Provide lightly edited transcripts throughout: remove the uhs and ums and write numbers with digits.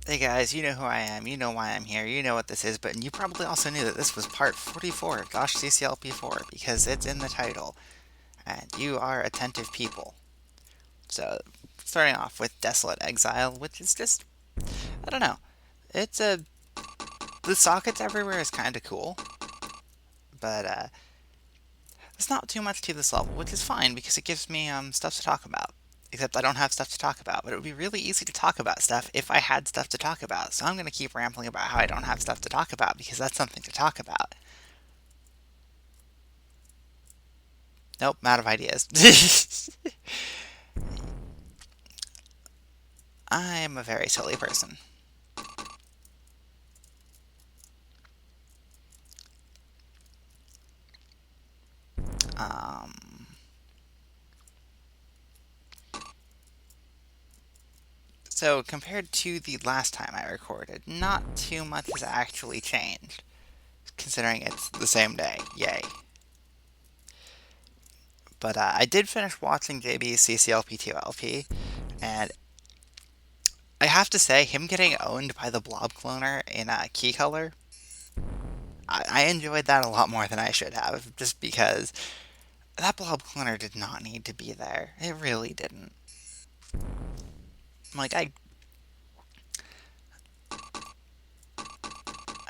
Hey guys, you know who I am, you know why I'm here, you know what this is, but you probably also knew that this was part 44 of JoshCCLP4 because it's in the title, and you are attentive people. So, starting off with Desolate Exile, which is just, I don't know, it's a, the sockets everywhere is kind of cool, but there's not too much to this level, which is fine because it gives me stuff to talk about. Except I don't have stuff to talk about, but it would be really easy to talk about stuff if I had stuff to talk about. So I'm going to keep rambling about how I don't have stuff to talk about because that's something to talk about. Nope, I'm out of ideas. I am a very silly person. Um, so compared to the last time I recorded, not too much has actually changed, considering it's the same day. Yay. But I did finish watching JB's CCLP2LP, and I have to say, him getting owned by the blob cloner in key color, I enjoyed that a lot more than I should have, just because that blob cloner did not need to be there. It really didn't. Like, I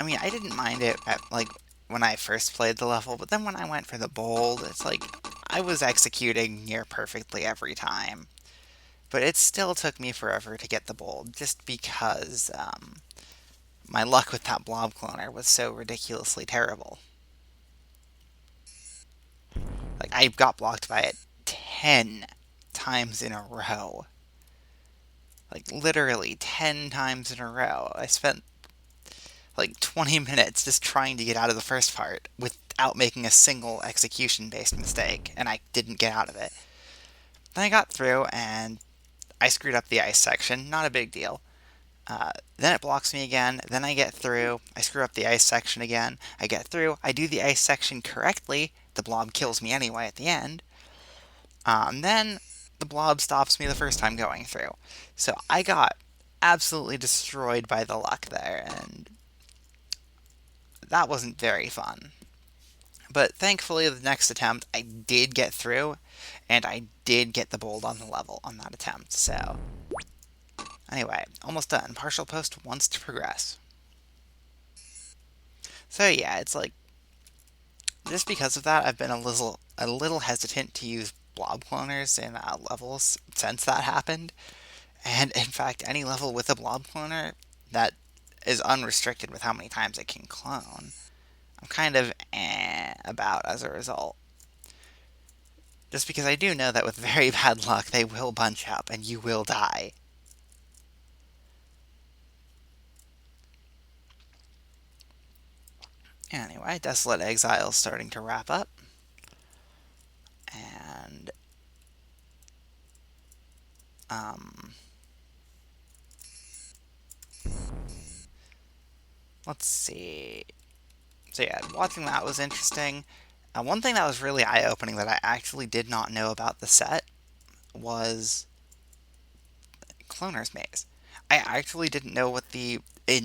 mean, I didn't mind it at, like, when I first played the level, but then when I went for the bold, it's like, I was executing near perfectly every time. But it still took me forever to get the bold, just because, my luck with that blob cloner was so ridiculously terrible. Like, I got blocked by it 10 times in a row. Like, literally 10 times in a row. I spent like 20 minutes just trying to get out of the first part without making a single execution based mistake, and I didn't get out of it. Then I got through, and I screwed up the ice section. Not a big deal. Then it blocks me again. Then I get through. I screw up the ice section again. I get through. I do the ice section correctly. The blob kills me anyway at the end. Then the blob stops me the first time going through. So I got absolutely destroyed by the luck there, and that wasn't very fun. But thankfully, the next attempt, I did get through, and I did get the bold on the level on that attempt. So, anyway, almost done. Partial post wants to progress. So yeah, it's like just because of that, I've been a little hesitant to use blob cloners in levels since that happened. And in fact, any level with a blob cloner that is unrestricted with how many times it can clone, I'm kind of about as a result. Just because I do know that with very bad luck, they will bunch up and you will die. Anyway, Desolate Exile is starting to wrap up. And, let's see. So yeah, watching that was interesting. One thing that was really eye-opening that I actually did not know about the set was Cloner's Maze. I actually didn't know what the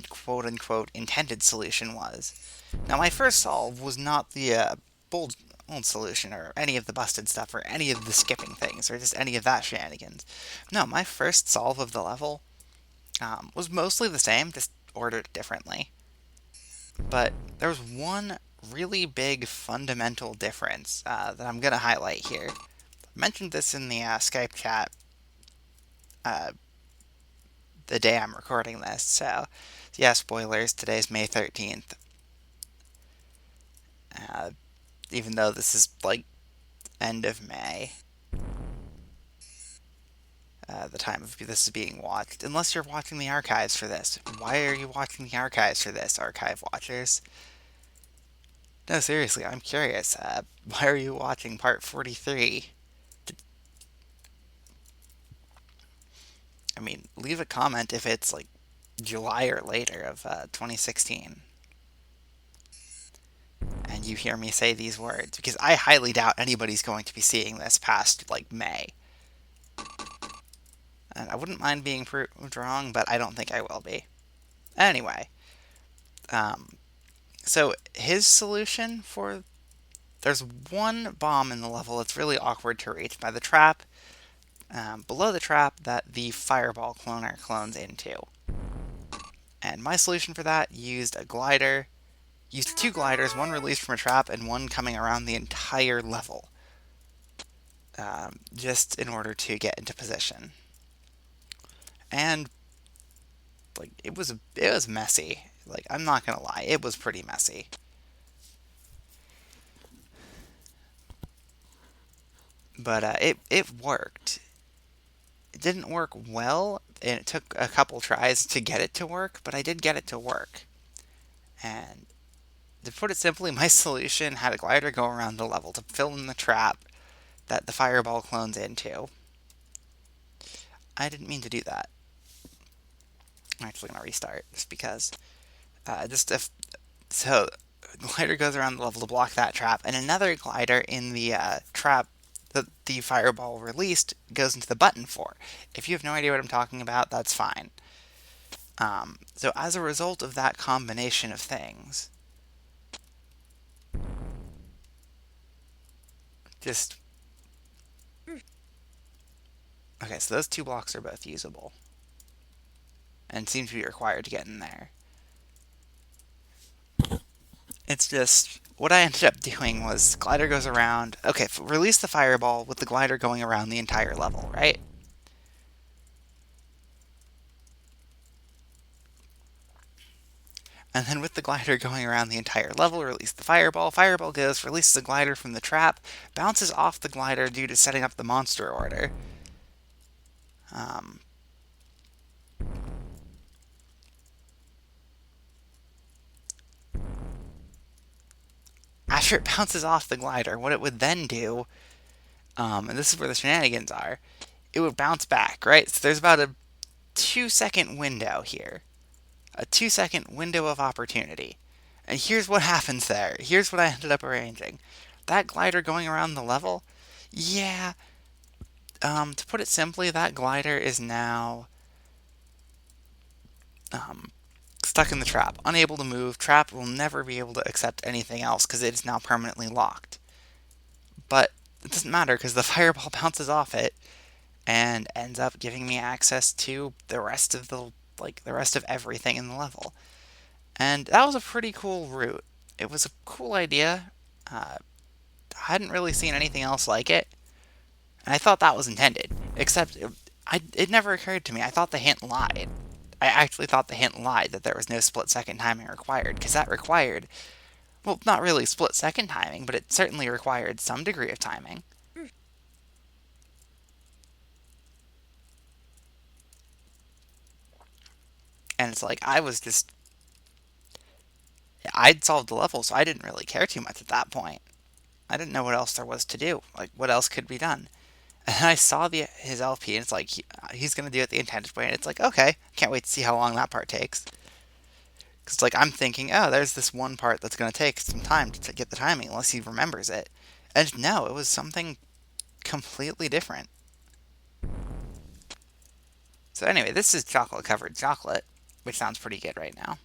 quote-unquote intended solution was. Now, my first solve was not the bold solution or any of the busted stuff or any of the skipping things or just any of that shenanigans. No, my first solve of the level was mostly the same, just ordered differently. But there was one really big fundamental difference that I'm going to highlight here. I mentioned this in the Skype chat uh, the day I'm recording this, so yeah, spoilers, today's May 13th. Uh, Even though this is like end of May, the time of this is being watched. Unless you're watching the archives for this. Why are you watching the archives for this, archive watchers? No, seriously, I'm curious. Why are you watching part 43? I mean, leave a comment if it's like July or later of 2016. And you hear me say these words, because I highly doubt anybody's going to be seeing this past like May. And I wouldn't mind being proved wrong, but I don't think I will be. Anyway, so his solution for there's one bomb in the level that's really awkward to reach by the trap, below the trap that the fireball cloner clones into. And my solution for that used a glider, used two gliders, one released from a trap and one coming around the entire level, just in order to get into position. And like it was messy. Like, I'm not gonna lie, it was pretty messy. But it worked. It didn't work well, and it took a couple tries to get it to work, but I did get it to work. And to put it simply, my solution had a glider go around the level to fill in the trap that the fireball clones into. I didn't mean to do that. I'm actually going to restart just because. So, glider goes around the level to block that trap, and another glider in the trap that the fireball released goes into the button for. If you have no idea what I'm talking about, that's fine. So as a result of that combination of things, just... Okay, so those two blocks are both usable. And seem to be required to get in there. It's just... What I ended up doing was, glider goes around... Okay, release the fireball with the glider going around the entire level, right? And then with the glider going around the entire level, release the fireball. Fireball goes, releases the glider from the trap, bounces off the glider due to setting up the monster order. After it bounces off the glider, what it would then do, and this is where the shenanigans are, it would bounce back, right? So there's about a 2-second window here. A 2-second window of opportunity. And here's what happens there. Here's what I ended up arranging. That glider going around the level, yeah, to put it simply, that glider is now stuck in the trap, unable to move. Trap will never be able to accept anything else because it is now permanently locked. But it doesn't matter because the fireball bounces off it and ends up giving me access to the rest of everything in the level. And that was a pretty cool route. It was a cool idea. I hadn't really seen anything else like it, and I thought that was intended. Except it never occurred to me. I thought the hint lied. I actually thought the hint lied that there was no split-second timing required, because that required, well, not really split-second timing, but it certainly required some degree of timing. And it's like, I'd solved the level, so I didn't really care too much at that point. I didn't know what else there was to do. Like, what else could be done? And I saw his LP, and it's like, he's going to do it the intended way. And it's like, okay, can't wait to see how long that part takes. Because, like, I'm thinking, oh, there's this one part that's going to take some time to get the timing, unless he remembers it. And no, it was something completely different. So anyway, this is chocolate-covered chocolate, which sounds pretty good right now.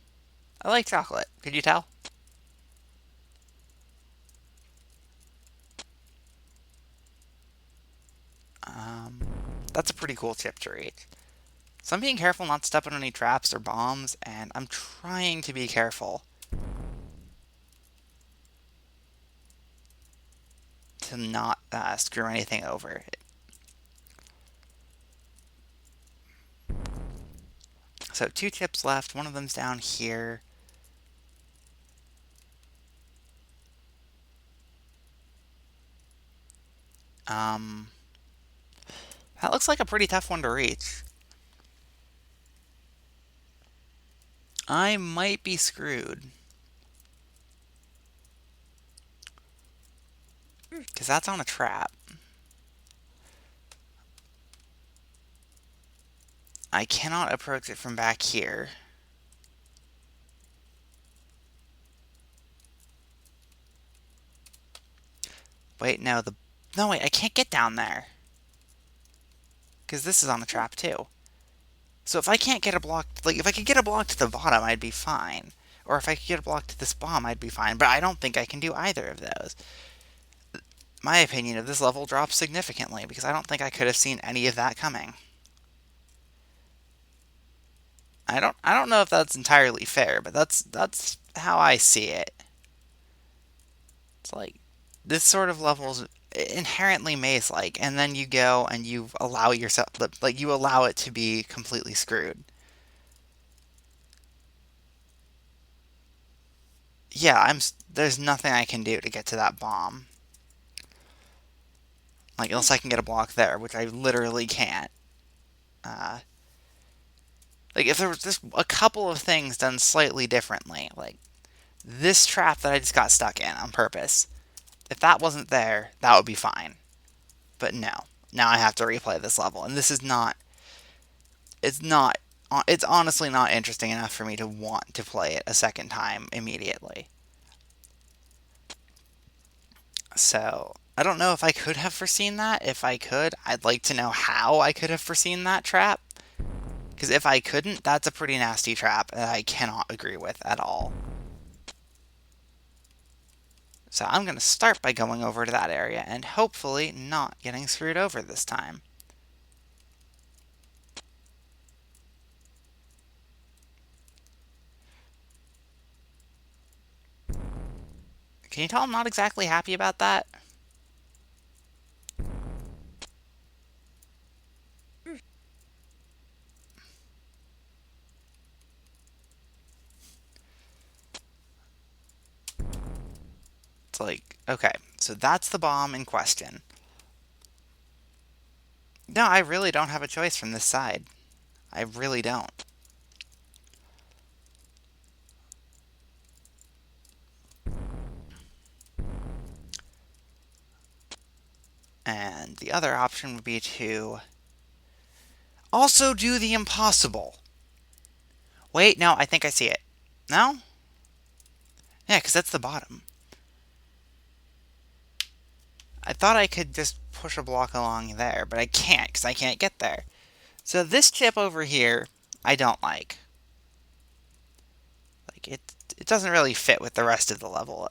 I like chocolate. Could you tell? That's a pretty cool chip to reach. So I'm being careful not to step on any traps or bombs, and I'm trying to be careful to not screw anything over. So 2 chips left, one of them's down here. That looks like a pretty tough one to reach. I might be screwed. Because that's on a trap. I cannot approach it from back here. Wait, no, no, wait, I can't get down there. Because this is on the trap, too. So if I can't get a block, like if I could get a block to the bottom, I'd be fine. Or if I could get a block to this bomb, I'd be fine. But I don't think I can do either of those. My opinion of this level drops significantly because I don't think I could have seen any of that coming. I don't know if that's entirely fair, but that's how I see it. It's like this sort of level's inherently maze-like, and then you go and you allow yourself, like you allow it to be completely screwed. Yeah, there's nothing I can do to get to that bomb. Like, unless I can get a block there, which I literally can't. Like, if there was just a couple of things done slightly differently, like this trap that I just got stuck in on purpose, if that wasn't there, that would be fine. But no. Now I have to replay this level, and this is not... It's honestly not interesting enough for me to want to play it a second time immediately. So, I don't know if I could have foreseen that. If I could, I'd like to know how I could have foreseen that trap. Because if I couldn't, that's a pretty nasty trap that I cannot agree with at all. So I'm going to start by going over to that area and hopefully not getting screwed over this time. Can you tell I'm not exactly happy about that? It's like, okay, so that's the bomb in question. No, I really don't have a choice from this side. I really don't. And the other option would be to also do the impossible. Wait, no, I think I see it. No? Yeah, because that's the bottom. I thought I could just push a block along there, but I can't because I can't get there. So this chip over here, I don't like. Like, it doesn't really fit with the rest of the level.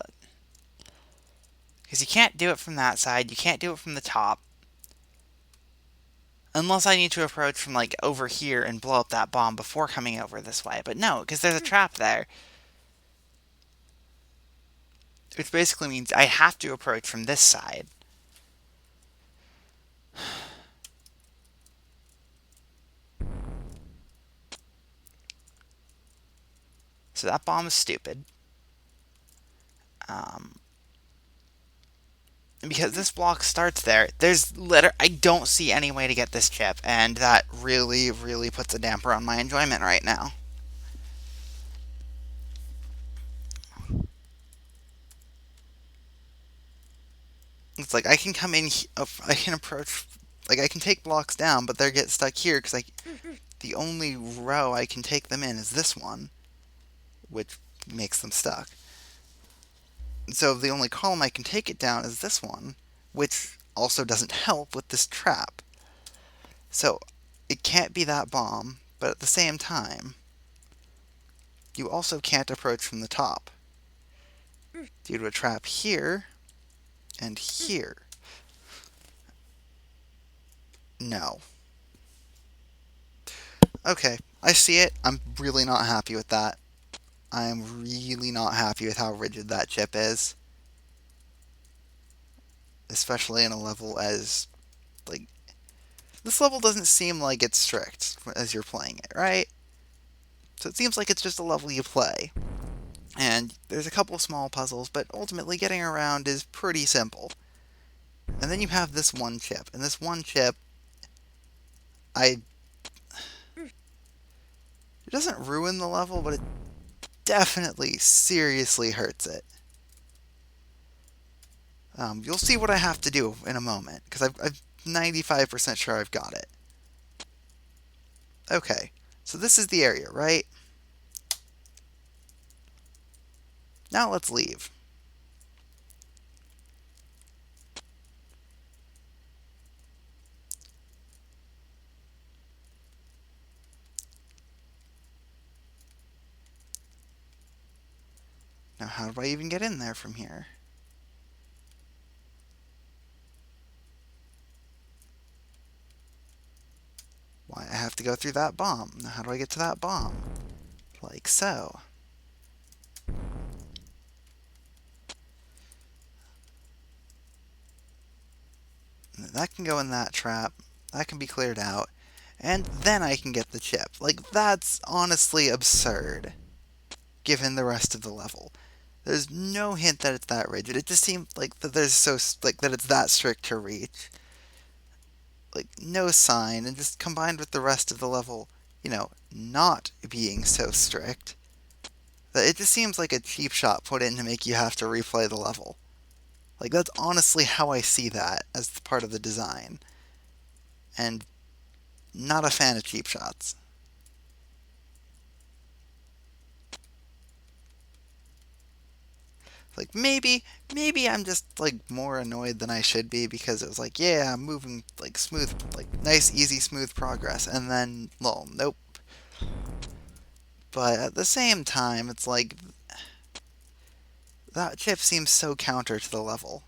Because you can't do it from that side, you can't do it from the top. Unless I need to approach from, like, over here and blow up that bomb before coming over this way. But no, because there's a trap there. Which basically means I have to approach from this side. So that bomb is stupid. Because this block starts there, I don't see any way to get this chip, and that really, really puts a damper on my enjoyment right now. It's like I can come in, I can approach, like I can take blocks down, but they get stuck here because the only row I can take them in is this one, which makes them stuck. So the only column I can take it down is this one, which also doesn't help with this trap. So it can't be that bomb, but at the same time, you also can't approach from the top due to a trap here and here. No. Okay, I see it. I'm really not happy with that. I'm really not happy with how rigid that chip is. Especially in a level as, like, this level doesn't seem like it's strict as you're playing it, right? So it seems like it's just a level you play. And there's a couple of small puzzles, but ultimately getting around is pretty simple. And then you have this one chip, and this one chip, it doesn't ruin the level, but it definitely seriously hurts it. You'll see what I have to do in a moment, because I'm 95% sure I've got it. Okay, so this is the area, right? Now let's leave. Now how do I even get in there from here? Why, I have to go through that bomb. Now how do I get to that bomb? Like so. That can go in that trap. That can be cleared out. And then I can get the chip. Like, that's honestly absurd, given the rest of the level. There's no hint that it's that rigid. It just seems like that that it's that strict to reach. Like, no sign, and just combined with the rest of the level, not being so strict, that it just seems like a cheap shot put in to make you have to replay the level. Like, that's honestly how I see that as part of the design. And not a fan of cheap shots. Like, maybe I'm just, like, more annoyed than I should be because it was like, yeah, I'm moving, like, smooth, like, nice, easy, smooth progress. And then, lol, nope. But at the same time, it's like, that chip seems so counter to the level.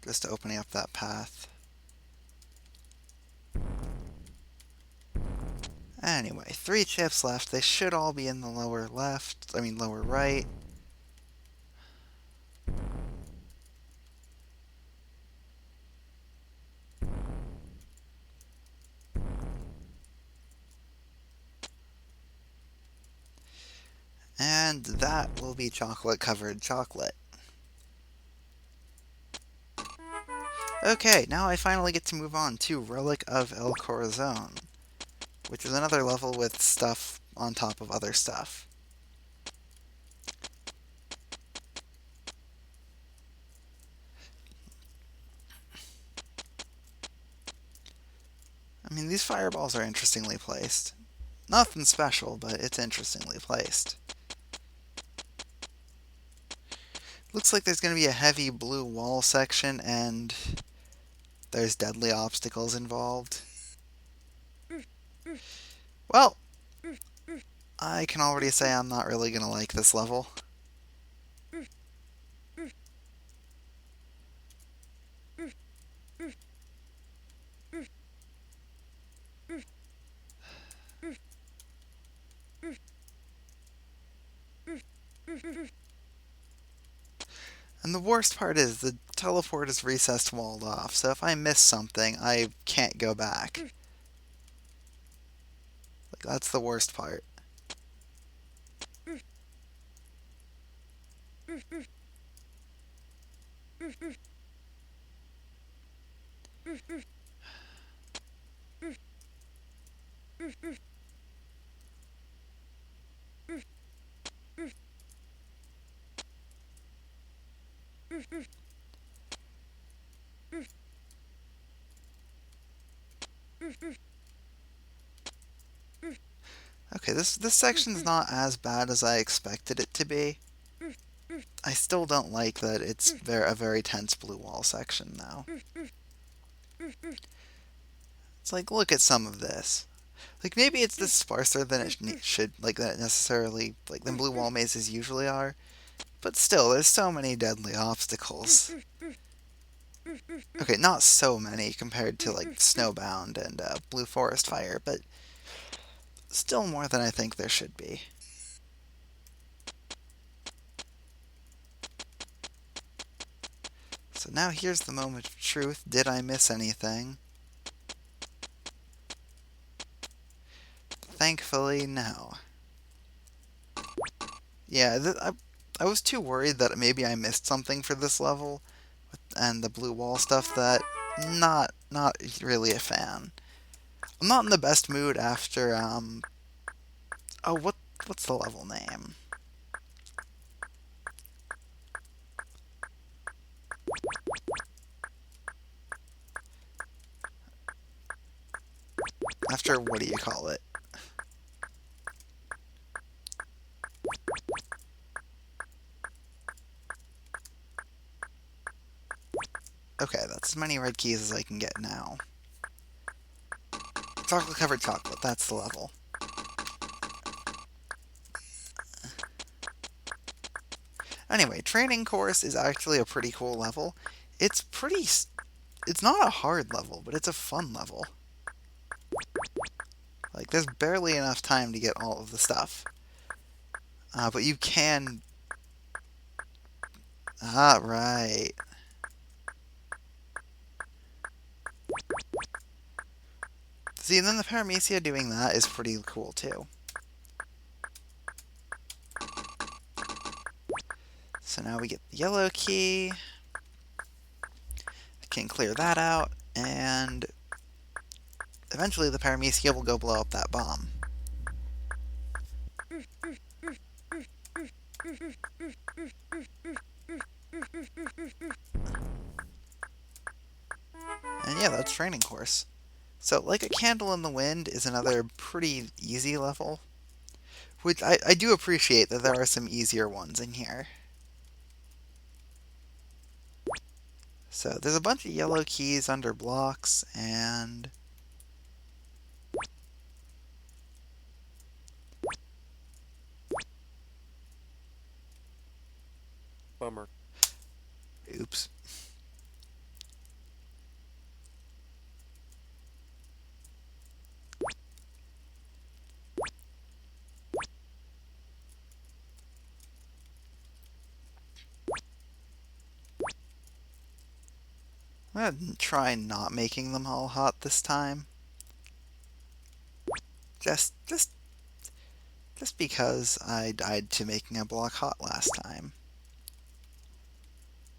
Just opening up that path. Anyway, 3 chips left. They should all be in the lower lower right. And that will be chocolate-covered chocolate. Okay, now I finally get to move on to Relic of El Corazón, which is another level with stuff on top of other stuff. I mean, these fireballs are interestingly placed. Nothing special, but it's interestingly placed. Looks like there's going to be a heavy blue wall section, and there's deadly obstacles involved. Well, I can already say I'm not really going to like this level. And the worst part is the teleport is recessed walled off, so if I miss something, I can't go back. Like, that's the worst part. Okay, this section's not as bad as I expected it to be. I still don't like that it's a very tense blue wall section, though. It's like, look at some of this. Like, maybe it's just sparser than it should, like, that it necessarily, like, than blue wall mazes usually are. But still, there's so many deadly obstacles. Okay, not so many compared to, like, Snowbound and Blue Forest Fire, but still more than I think there should be. So now here's the moment of truth. Did I miss anything? Thankfully, no. Yeah, I was too worried that maybe I missed something for this level, and the blue wall stuff, that not really a fan. I'm not in the best mood after, oh, what's the level name? After, what do you call it? Okay, that's as many red keys as I can get now. Chocolate-covered chocolate, that's the level. Anyway, training course is actually a pretty cool level. It's not a hard level, but it's a fun level. Like, there's barely enough time to get all of the stuff. But you can... Ah, right. See, and then the Paramecia doing that is pretty cool, too. So now we get the yellow key. I can clear that out, and eventually the Paramecia will go blow up that bomb. And yeah, that's training course. So, Like a Candle in the Wind is another pretty easy level, which I do appreciate that there are some easier ones in here. So there's a bunch of yellow keys under blocks, and... Bummer. Oops. I'm gonna try not making them all hot this time. Just because I died to making a block hot last time.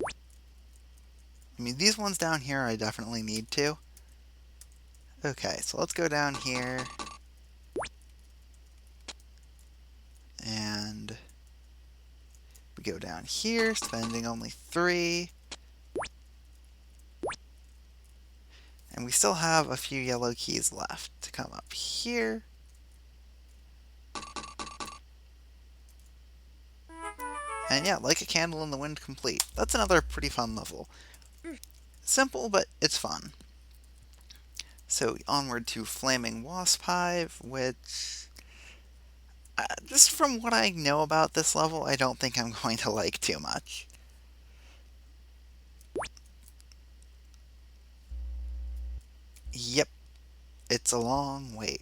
I mean, these ones down here I definitely need to. Okay, so let's go down here. And we go down here, spending only 3. And we still have a few yellow keys left to come up here. And yeah, Like a Candle in the Wind complete. That's another pretty fun level. Simple, but it's fun. So onward to Flaming Wasp Hive, which... just from what I know about this level, I don't think I'm going to like too much. Yep, it's a long wait.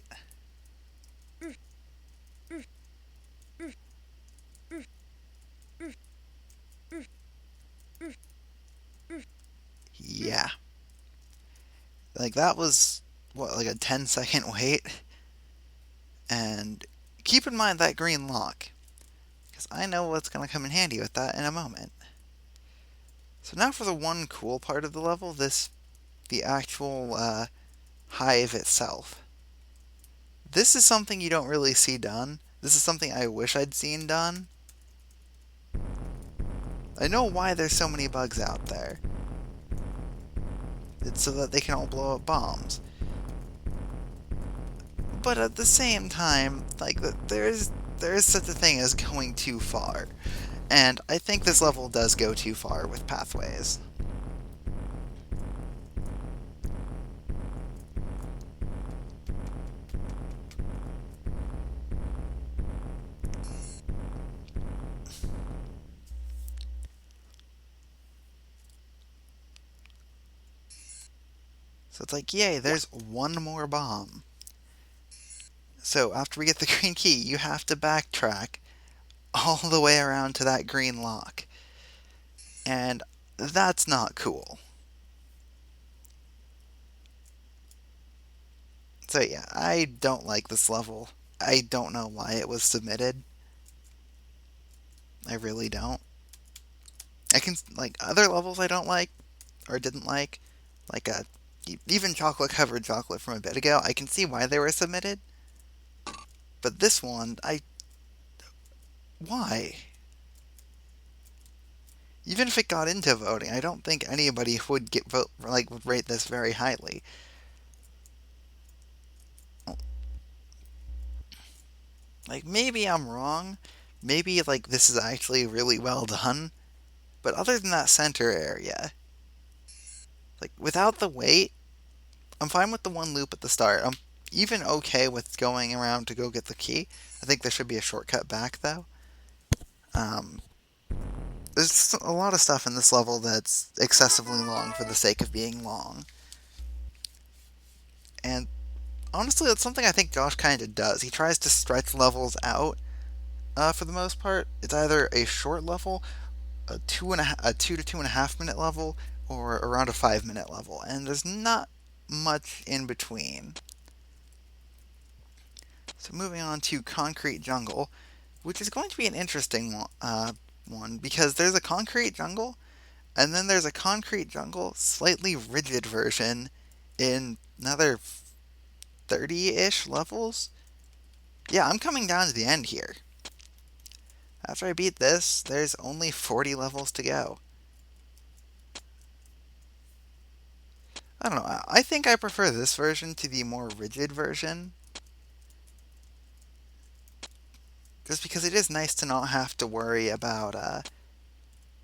Yeah. Like, that was, what, like a 10-second wait? And keep in mind that green lock, because I know what's going to come in handy with that in a moment. So now for the one cool part of the level, the actual hive itself. This is something you don't really see done. This is something I wish I'd seen done. I know why there's so many bugs out there. It's so that they can all blow up bombs. But at the same time, like, there is such a thing as going too far. And I think this level does go too far with pathways. So it's like, yay, there's one more bomb. So after we get the green key, you have to backtrack all the way around to that green lock. And that's not cool. So yeah, I don't like this level. I don't know why it was submitted. I really don't. I can, like, other levels I don't like, or didn't like even chocolate-covered chocolate from a bit ago, I can see why they were submitted. But this one, why? Even if it got into voting, I don't think anybody would would rate this very highly. Like, maybe I'm wrong. Maybe, like, this is actually really well done. But other than that center area, Like, without the wait, I'm fine with the one loop at the start. I'm even okay with going around to go get the key. I think there should be a shortcut back, though. Um, there's a lot of stuff in this level that's excessively long for the sake of being long. And honestly, that's something I think Josh kind of does. He tries to stretch levels out for the most part. It's either a short level, a 2 to 2.5 minute level, or around a 5 minute level. And there's not much in between. So moving on to Concrete Jungle, which is going to be an interesting one because there's a concrete jungle, and then there's a concrete jungle slightly rigid version in another 30-ish levels. Yeah, I'm coming down to the end here. After I beat this, there's only 40 levels to go. I don't know, I think I prefer this version to the more rigid version. Just because it is nice to not have to worry about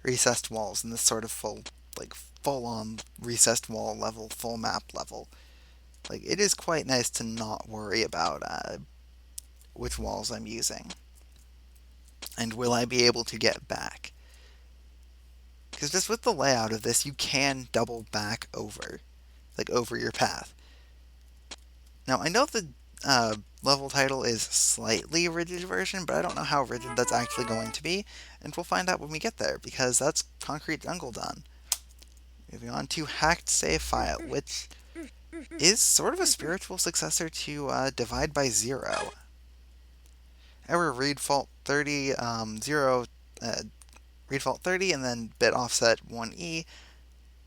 recessed walls in this sort of full-on recessed wall level, full map level. Like, it is quite nice to not worry about which walls I'm using. And will I be able to get back? Because just with the layout of this, you can double back over your path. Now, I know the level title is slightly rigid version, but I don't know how rigid that's actually going to be, and we'll find out when we get there, because that's Concrete Jungle done. Moving on to Hacked Save File, which is sort of a spiritual successor to Divide by Zero. Error read fault 30, 0, read fault 30, and then bit offset 1E.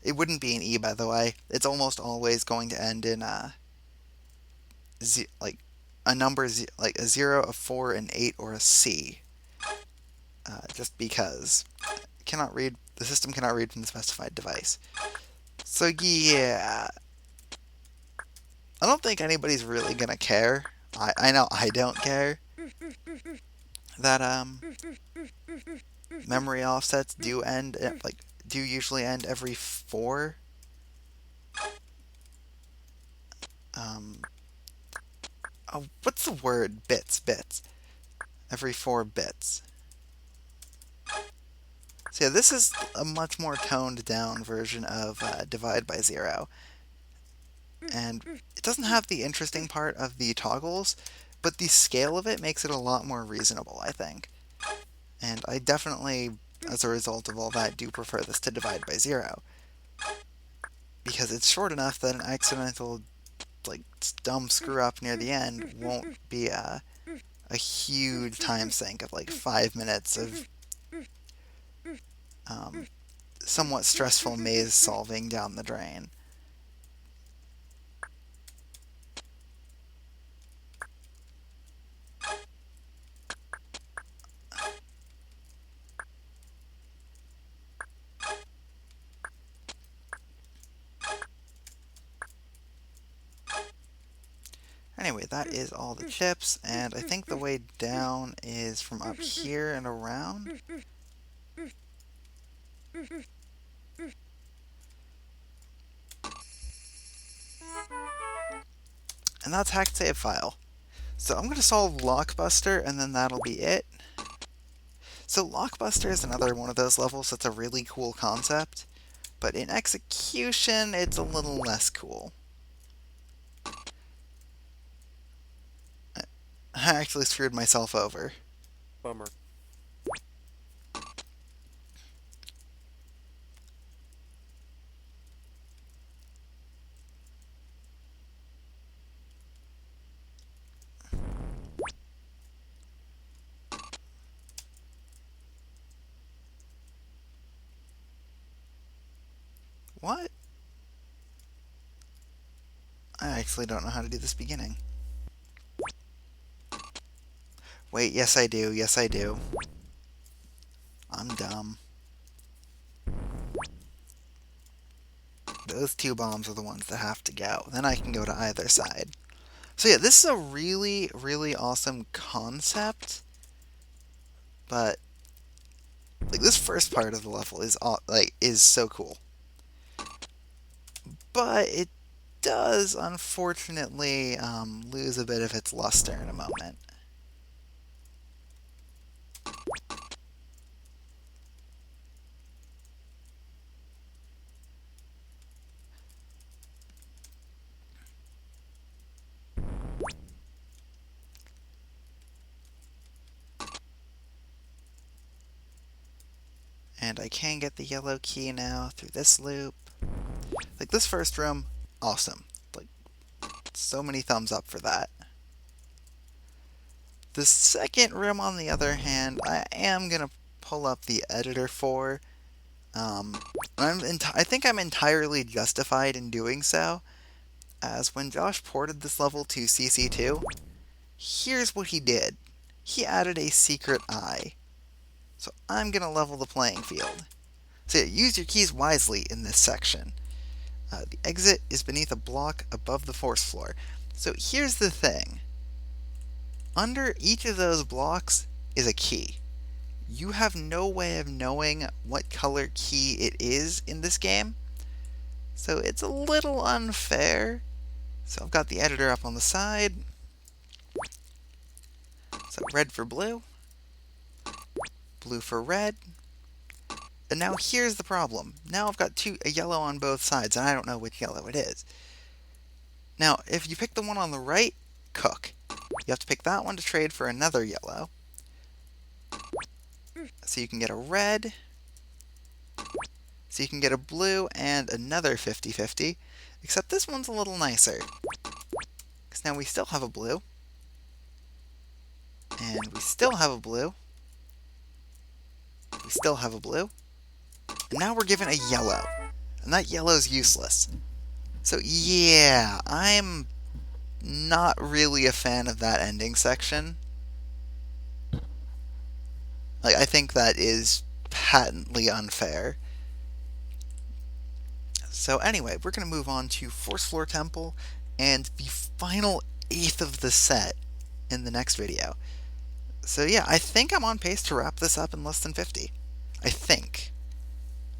It wouldn't be an E, by the way. It's almost always going to end in a number, like a 0, a 4, an 8, or a C. Just because the system cannot read from the specified device. So yeah, I don't think anybody's really gonna care. I know I don't care that memory offsets do usually end every 4 what's the word? Bits. Every 4 bits. So yeah, this is a much more toned down version of Divide by Zero. And it doesn't have the interesting part of the toggles, but the scale of it makes it a lot more reasonable, I think. And I definitely, as a result of all that, do prefer this to Divide by Zero. Because it's short enough that an accidental, dumb screw-up near the end won't be a huge time sink of 5 minutes of somewhat stressful maze solving down the drain. Anyway, that is all the chips, and I think the way down is from up here and around. And that's Hacked Save File. So I'm going to solve Lockbuster, and then that'll be it. So Lockbuster is another one of those levels that's a really cool concept, but in execution, it's a little less cool. I actually screwed myself over. Bummer. What? I actually don't know how to do this beginning. Wait, yes I do, yes I do. I'm dumb. Those 2 bombs are the ones that have to go. Then I can go to either side. So yeah, this is a really, really awesome concept. But this first part of the level is so cool. but it does unfortunately lose a bit of its luster in a moment. And I can get the yellow key now through this loop. Like, this first room, awesome. Like, so many thumbs up for that. The second room, on the other hand, I am going to pull up the editor for. I think I'm entirely justified in doing so, as when Josh ported this level to CC2, here's what he did. He added a secret eye. So I'm going to level the playing field. So yeah, use your keys wisely in this section. The exit is beneath a block above the force floor. So here's the thing. Under each of those blocks is a key. You have no way of knowing what color key it is in this game. So it's a little unfair. So I've got the editor up on the side. So red for blue. Blue for red. And now here's the problem. Now I've got a yellow on both sides, and I don't know which yellow it is. Now, if you pick the one on the right, cook. You have to pick that one to trade for another yellow. So you can get a red. So you can get a blue and another 50-50. Except this one's a little nicer. Because now we still have a blue. And we still have a blue. We still have a blue. And now we're given a yellow. And that yellow's useless. So yeah, I'm not really a fan of that ending section. Like, I think that is patently unfair. So anyway, we're going to move on to Force Floor Temple and the final 8th of the set in the next video. So yeah, I think I'm on pace to wrap this up in less than 50. I think.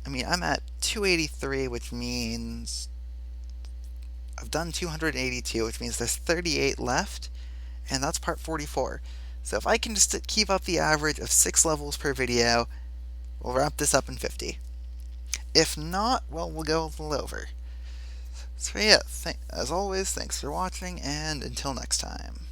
I mean, I'm at 283, which means I've done 282, which means there's 38 left, and that's part 44. So if I can just keep up the average of 6 levels per video, we'll wrap this up in 50. If not, well, we'll go a little over. So yeah, as always, thanks for watching, and until next time.